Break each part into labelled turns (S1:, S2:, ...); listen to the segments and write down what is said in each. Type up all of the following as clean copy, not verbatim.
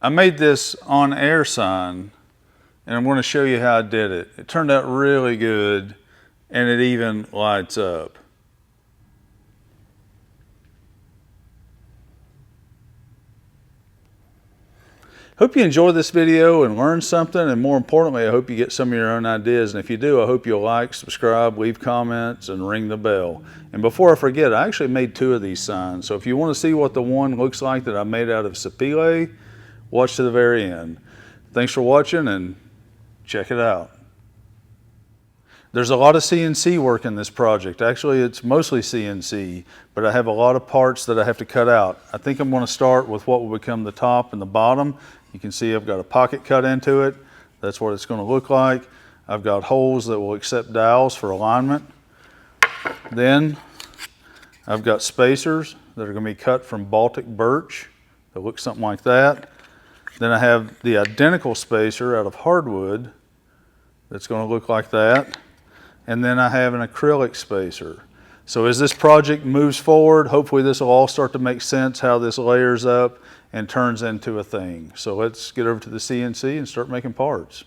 S1: I made this on Artisan, and I'm going to show you how I did it. It turned out really good, and it even lights up. Hope you enjoyed this video and learned something, and more importantly, I hope you get some of your own ideas. And if you do, I hope you'll like, subscribe, leave comments, and ring the bell. And before I forget, I actually made 2 of these signs. So if you want to see what the one looks like that I made out of sapele, watch to the very end. Thanks for watching, and check it out. There's a lot of CNC work in this project. Actually, it's mostly CNC, but I have a lot of parts that I have to cut out. I think I'm going to start with what will become the top and the bottom. You can see I've got a pocket cut into it. That's what it's going to look like. I've got holes that will accept dowels for alignment. Then I've got spacers that are going to be cut from Baltic birch. That looks something like that. Then I have the identical spacer out of hardwood that's going to look like that. And then I have an acrylic spacer. So as this project moves forward, hopefully this will all start to make sense how this layers up and turns into a thing. So let's get over to the CNC and start making parts.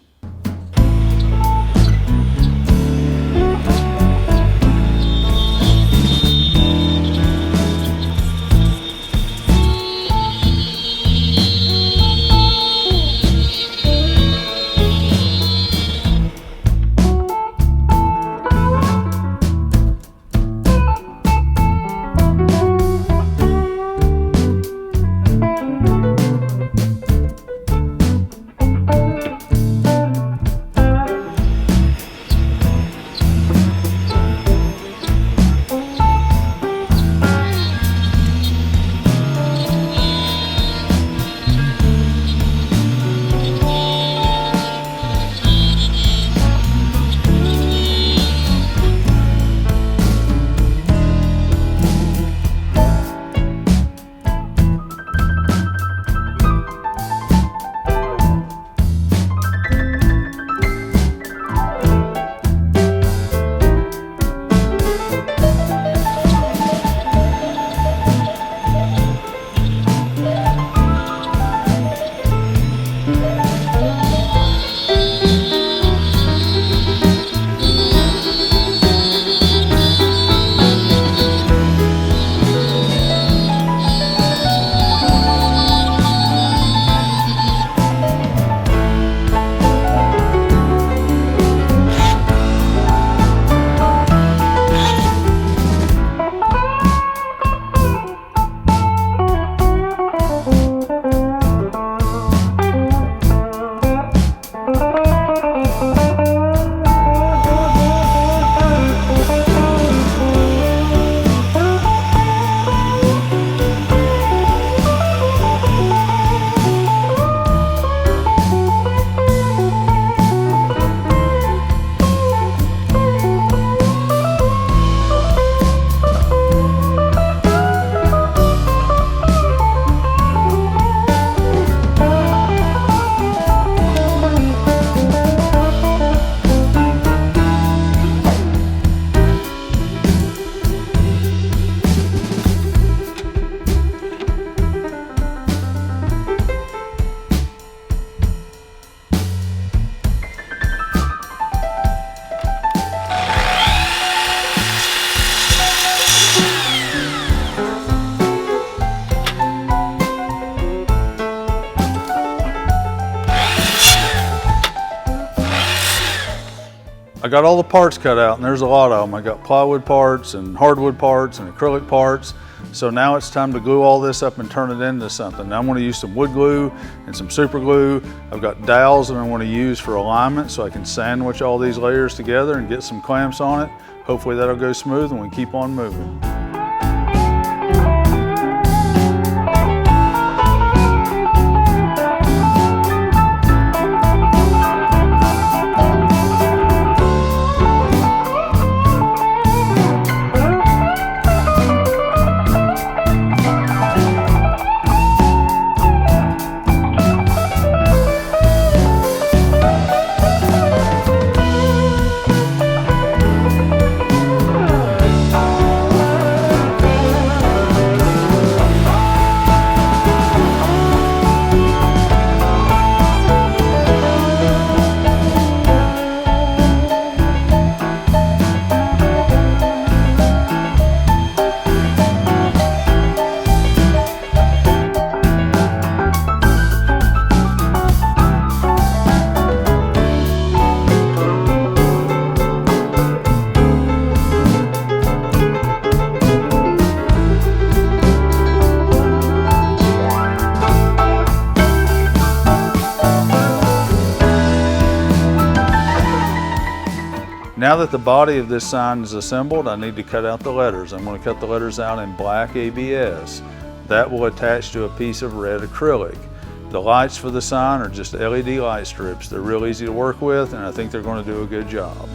S1: I got all the parts cut out, and there's a lot of them. I got plywood parts and hardwood parts and acrylic parts. So now it's time to glue all this up and turn it into something. Now I'm going to use some wood glue and some super glue. I've got dowels that I want to use for alignment so I can sandwich all these layers together and get some clamps on it. Hopefully that'll go smooth and we keep on moving. Now that the body of this sign is assembled, I need to cut out the letters. I'm going to cut the letters out in black ABS. That will attach to a piece of red acrylic. The lights for the sign are just LED light strips. They're real easy to work with, and I think they're going to do a good job.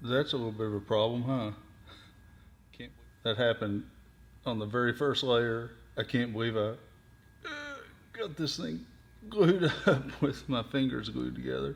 S1: That's a little bit of a problem, huh? That happened on the very first layer. I can't believe I got this thing glued up with my fingers glued together.